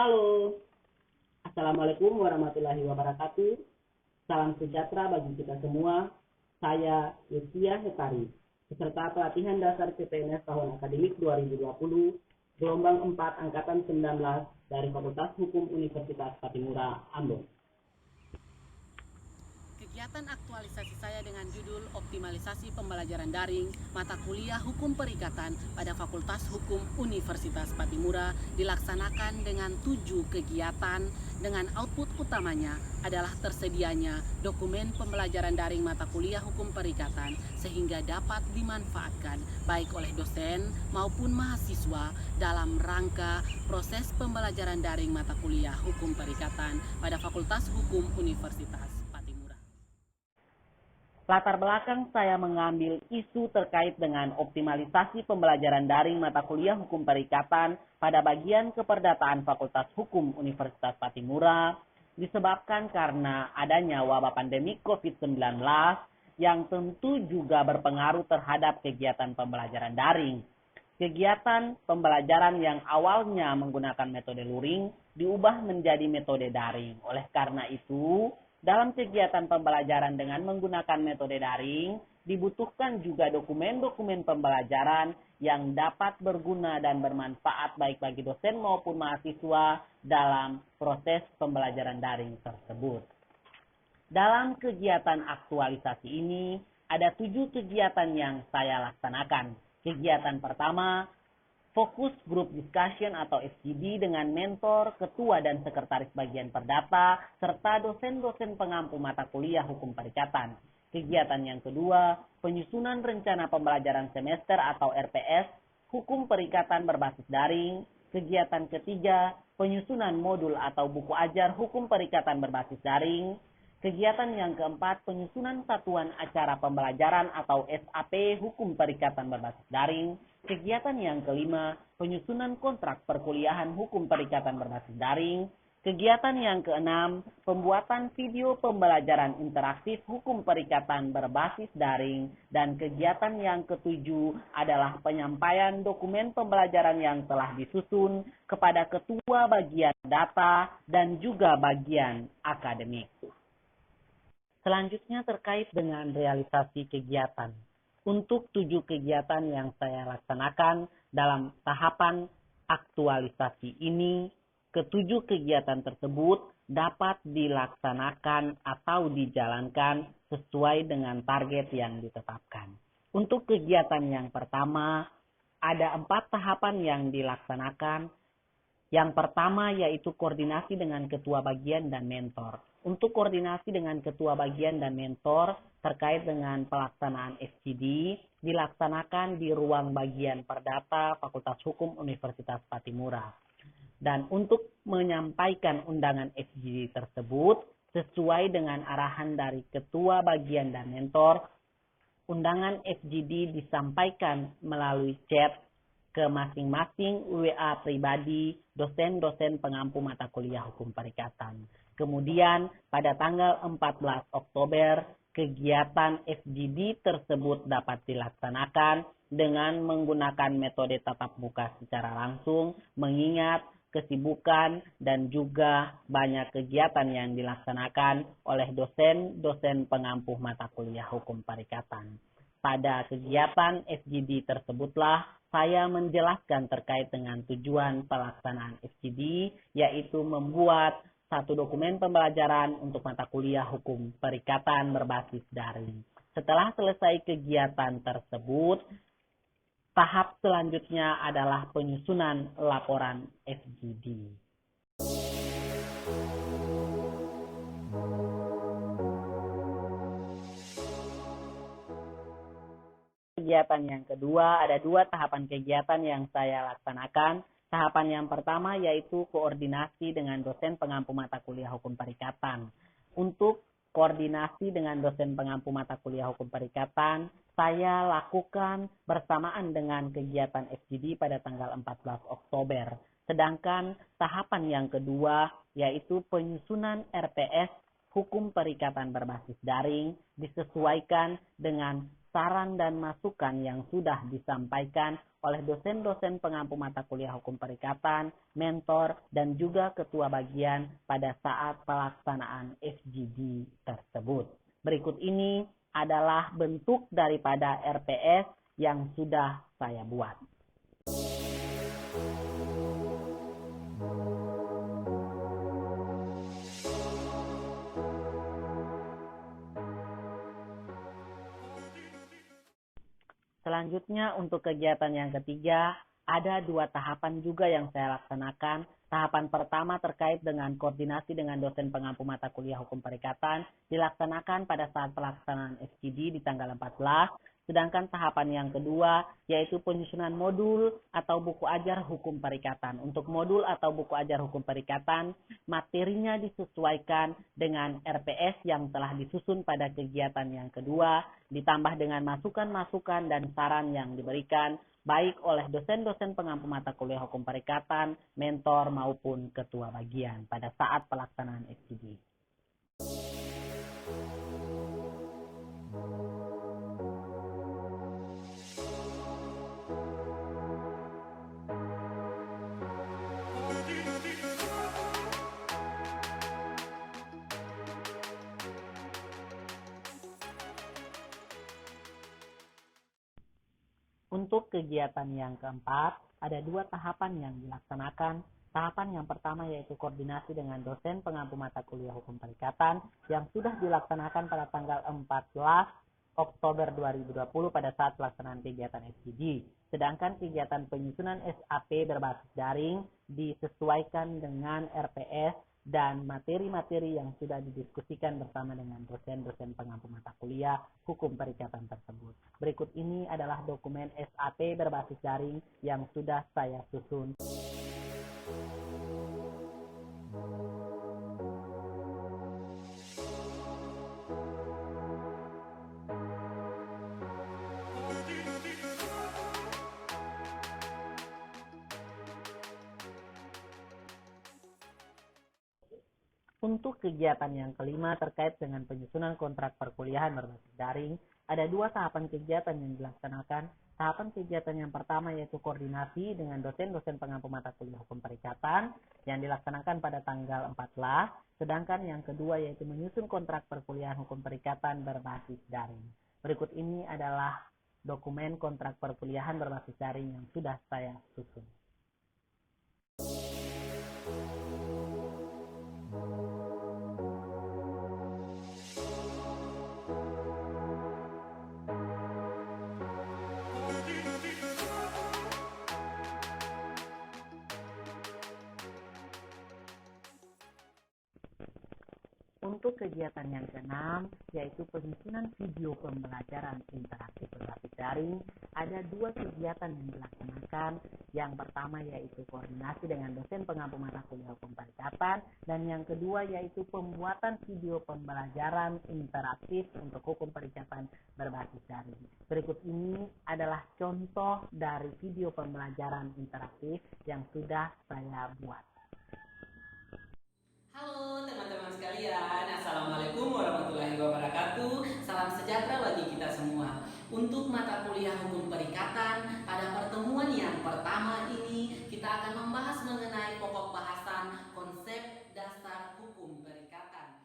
Halo, Assalamualaikum warahmatullahi wabarakatuh. Salam sejahtera bagi kita semua. Saya Yusya Hetari, peserta pelatihan dasar CPNS tahun akademik 2020, gelombang 4 angkatan 19 dari Fakultas Hukum Universitas Patimura, Ambon. Kegiatan aktualisasi saya dengan judul Optimalisasi Pembelajaran Daring Mata Kuliah Hukum Perikatan pada Fakultas Hukum Universitas Patimura dilaksanakan dengan 7 kegiatan dengan output utamanya adalah tersedianya dokumen pembelajaran daring mata kuliah hukum perikatan sehingga dapat dimanfaatkan baik oleh dosen maupun mahasiswa dalam rangka proses pembelajaran daring mata kuliah hukum perikatan pada Fakultas Hukum Universitas Patimura. Latar belakang saya mengambil isu terkait dengan optimalisasi pembelajaran daring mata kuliah hukum perikatan pada bagian keperdataan Fakultas Hukum Universitas Patimura disebabkan karena adanya wabah pandemi COVID-19 yang tentu juga berpengaruh terhadap kegiatan pembelajaran daring. Kegiatan pembelajaran yang awalnya menggunakan metode luring diubah menjadi metode daring. Oleh karena itu, dalam kegiatan pembelajaran dengan menggunakan metode daring, dibutuhkan juga dokumen-dokumen pembelajaran yang dapat berguna dan bermanfaat baik bagi dosen maupun mahasiswa dalam proses pembelajaran daring tersebut. Dalam kegiatan aktualisasi ini, ada 7 kegiatan yang saya laksanakan. Kegiatan pertama, fokus group discussion atau FGD dengan mentor, ketua dan sekretaris bagian perdata, serta dosen-dosen pengampu mata kuliah hukum perikatan. Kegiatan yang kedua, penyusunan rencana pembelajaran semester atau RPS, hukum perikatan berbasis daring. Kegiatan ketiga, penyusunan modul atau buku ajar hukum perikatan berbasis daring. Kegiatan yang keempat, penyusunan satuan acara pembelajaran atau SAP hukum perikatan berbasis daring. Kegiatan yang kelima, penyusunan kontrak perkuliahan hukum perikatan berbasis daring. Kegiatan yang keenam, pembuatan video pembelajaran interaktif hukum perikatan berbasis daring. Dan kegiatan yang ketujuh adalah penyampaian dokumen pembelajaran yang telah disusun kepada ketua bagian data dan juga bagian akademik. Selanjutnya terkait dengan realisasi kegiatan. Untuk 7 kegiatan yang saya laksanakan dalam tahapan aktualisasi ini, ke-7 kegiatan tersebut dapat dilaksanakan atau dijalankan sesuai dengan target yang ditetapkan. Untuk kegiatan yang pertama, ada 4 tahapan yang dilaksanakan. Yang pertama yaitu koordinasi dengan ketua bagian dan mentor. Untuk koordinasi dengan ketua bagian dan mentor terkait dengan pelaksanaan FGD dilaksanakan di ruang bagian perdata Fakultas Hukum Universitas Patimura. Dan untuk menyampaikan undangan FGD tersebut sesuai dengan arahan dari ketua bagian dan mentor, undangan FGD disampaikan melalui chat ke masing-masing WA pribadi dosen-dosen pengampu mata kuliah hukum perikatan. Kemudian pada tanggal 14 Oktober, kegiatan FGD tersebut dapat dilaksanakan dengan menggunakan metode tatap muka secara langsung, mengingat kesibukan dan juga banyak kegiatan yang dilaksanakan oleh dosen-dosen pengampu mata kuliah hukum perikatan. Pada kegiatan FGD tersebutlah saya menjelaskan terkait dengan tujuan pelaksanaan FGD, yaitu membuat satu dokumen pembelajaran untuk mata kuliah hukum perikatan berbasis daring. Setelah selesai kegiatan tersebut, tahap selanjutnya adalah penyusunan laporan FGD. Kegiatan yang kedua, ada 2 tahapan kegiatan yang saya laksanakan. Tahapan yang pertama yaitu koordinasi dengan dosen pengampu mata kuliah hukum perikatan. Untuk koordinasi dengan dosen pengampu mata kuliah hukum perikatan, saya lakukan bersamaan dengan kegiatan FGD pada tanggal 14 Oktober. Sedangkan tahapan yang kedua yaitu penyusunan RPS hukum perikatan berbasis daring disesuaikan dengan saran dan masukan yang sudah disampaikan oleh dosen-dosen pengampu mata kuliah hukum perikatan, mentor, dan juga ketua bagian pada saat pelaksanaan FGD tersebut. Berikut ini adalah bentuk daripada RPS yang sudah saya buat. Selanjutnya untuk kegiatan yang ketiga, ada 2 tahapan juga yang saya laksanakan. Tahapan pertama terkait dengan koordinasi dengan dosen pengampu mata kuliah hukum perikatan dilaksanakan pada saat pelaksanaan FGD di tanggal 14. Sedangkan tahapan yang kedua yaitu penyusunan modul atau buku ajar hukum perikatan. Untuk modul atau buku ajar hukum perikatan, materinya disesuaikan dengan RPS yang telah disusun pada kegiatan yang kedua, ditambah dengan masukan-masukan dan saran yang diberikan baik oleh dosen-dosen pengampu mata kuliah hukum perikatan, mentor maupun ketua bagian pada saat pelaksanaan FGD. Untuk kegiatan yang keempat, ada 2 tahapan yang dilaksanakan. Tahapan yang pertama yaitu koordinasi dengan dosen pengampu mata kuliah hukum perikatan yang sudah dilaksanakan pada tanggal 14 Oktober 2020 pada saat pelaksanaan kegiatan FGD. Sedangkan kegiatan penyusunan SAP berbasis daring disesuaikan dengan RPS dan materi-materi yang sudah didiskusikan bersama dengan dosen-dosen pengampu mata kuliah hukum perikatan tersebut. Berikut ini adalah dokumen SAP berbasis daring yang sudah saya susun. Untuk kegiatan yang kelima terkait dengan penyusunan kontrak perkuliahan berbasis daring, ada 2 tahapan kegiatan yang dilaksanakan. Tahapan kegiatan yang pertama yaitu koordinasi dengan dosen-dosen pengampu mata kuliah hukum perikatan yang dilaksanakan pada tanggal 14, sedangkan yang kedua yaitu menyusun kontrak perkuliahan hukum perikatan berbasis daring. Berikut ini adalah dokumen kontrak perkuliahan berbasis daring yang sudah saya susun. Untuk kegiatan yang keenam, yaitu penyusunan video pembelajaran interaktif berbasis daring, ada 2 kegiatan yang dilaksanakan. Yang pertama yaitu koordinasi dengan dosen pengampu mata kuliah hukum perikatan, dan yang kedua yaitu pembuatan video pembelajaran interaktif untuk hukum perikatan berbasis daring. Berikut ini adalah contoh dari video pembelajaran interaktif yang sudah saya buat. Halo teman-teman sekalian, Assalamualaikum warahmatullahi wabarakatuh. Salam sejahtera bagi kita semua. Untuk mata kuliah hukum perikatan, pada pertemuan yang pertama ini kita akan membahas mengenai pokok bahasan konsep dasar hukum perikatan.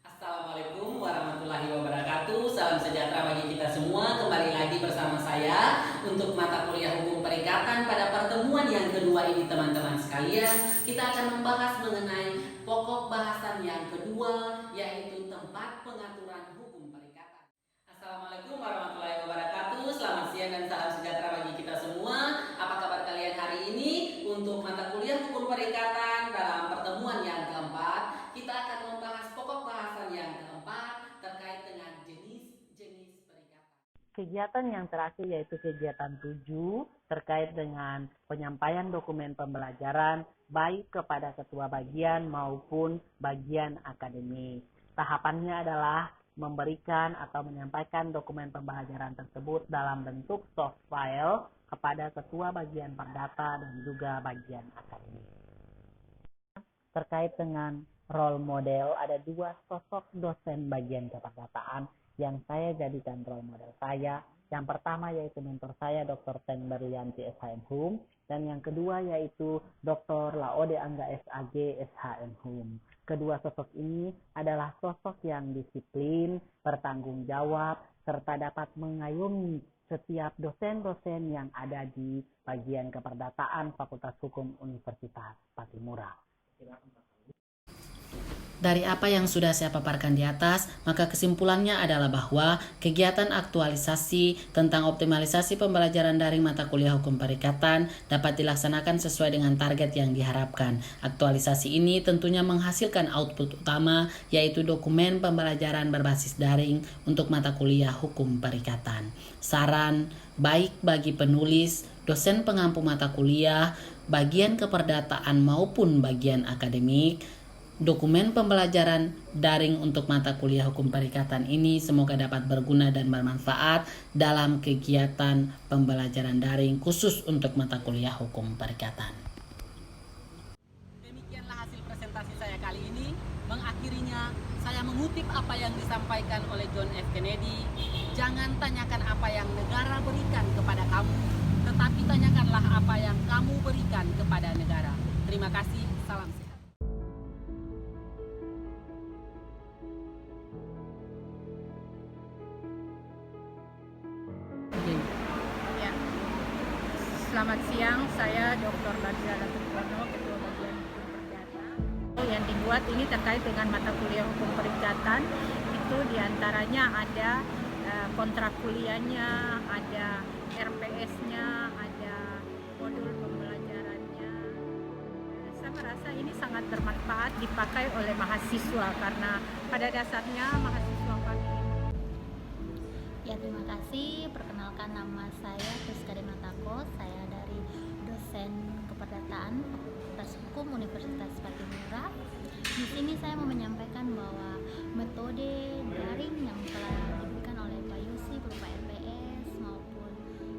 Assalamualaikum warahmatullahi wabarakatuh. Salam sejahtera bagi kita semua. Kembali lagi bersama saya untuk mata kuliah hukum perikatan. Pada pertemuan yang kedua ini teman-teman sekalian, kita akan membahas mengenai pokok bahasan yang kedua, yaitu tempat pengaturan hukum perikatan. Assalamualaikum warahmatullahi wabarakatuh. Selamat siang dan salam sejahtera bagi kita semua. Apa kabar kalian hari ini? Untuk mata kuliah hukum perikatan dalam pertemuan yang keempat, kita akan membahas pokok bahasan yang keempat terkait dengan jenis-jenis perikatan. Kegiatan yang terakhir yaitu kegiatan 7 terkait dengan penyampaian dokumen pembelajaran baik kepada ketua bagian maupun bagian akademik. Tahapannya adalah memberikan atau menyampaikan dokumen pembelajaran tersebut dalam bentuk soft file kepada ketua bagian perdata dan juga bagian akademik. Terkait dengan role model, ada 2 sosok dosen bagian keperdataan yang saya jadikan role model saya. Yang pertama yaitu mentor saya Dr. Teng Berlianti SHM Hum, dan yang kedua yaitu Dr. Laode Angga SAG SHM Hum. Kedua sosok ini adalah sosok yang disiplin, bertanggung jawab, serta dapat mengayomi setiap dosen-dosen yang ada di bagian keperdataan Fakultas Hukum Universitas Patimura. Dari apa yang sudah saya paparkan di atas, maka kesimpulannya adalah bahwa kegiatan aktualisasi tentang optimalisasi pembelajaran daring mata kuliah hukum perikatan dapat dilaksanakan sesuai dengan target yang diharapkan. Aktualisasi ini tentunya menghasilkan output utama, yaitu dokumen pembelajaran berbasis daring untuk mata kuliah hukum perikatan. Saran baik bagi penulis, dosen pengampu mata kuliah, bagian keperdataan maupun bagian akademik, dokumen pembelajaran daring untuk mata kuliah hukum perikatan ini semoga dapat berguna dan bermanfaat dalam kegiatan pembelajaran daring khusus untuk mata kuliah hukum perikatan. Demikianlah hasil presentasi saya kali ini. Mengakhirinya, saya mengutip apa yang disampaikan oleh John F. Kennedy. Jangan tanyakan apa yang negara berikan kepada kamu, tetapi tanyakanlah apa yang kamu berikan kepada negara. Terima kasih, salam sehat. Selamat siang, saya Dr. Badria Latukono, Ketua Bagian Hukum Perdata. Yang dibuat ini terkait dengan mata kuliah hukum perikatan, itu diantaranya ada kontrak kuliahnya, ada RPS-nya, ada modul pembelajarannya. Saya merasa ini sangat bermanfaat dipakai oleh mahasiswa karena pada dasarnya mahasiswa kami. Ya, terima kasih. Perkenalkan, nama saya Priska Dematako. Saya dari dosen keperdataan Fakultas Hukum Universitas Patimura. Di sini saya mau menyampaikan bahwa metode daring yang telah diberikan oleh Pak Yusi berupa RPS maupun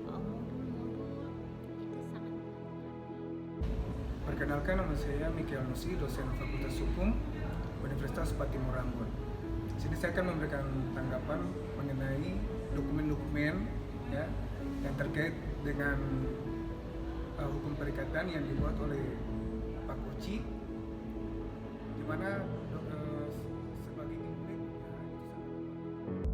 modul-modul itu sangat membantu. Perkenalkan, nama saya Michael Nusi, dosen Fakultas Hukum Universitas Patimura Ambon. Di sini saya akan memberikan tanggapan mengenai dokumen-dokumen ya, yang terkait dengan hukum perikatan yang dibuat oleh Pak Koci, di mana sebagai input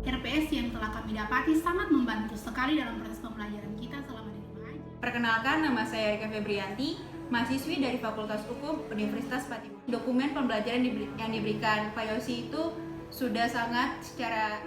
RPS yang telah kami dapati sangat membantu sekali dalam proses pembelajaran kita selama di rumah aja. Perkenalkan, nama saya Erika Febrianti, mahasiswi dari Fakultas Hukum Universitas Patimura. Dokumen pembelajaran yang diberikan Pak Yosi itu sudah sangat secara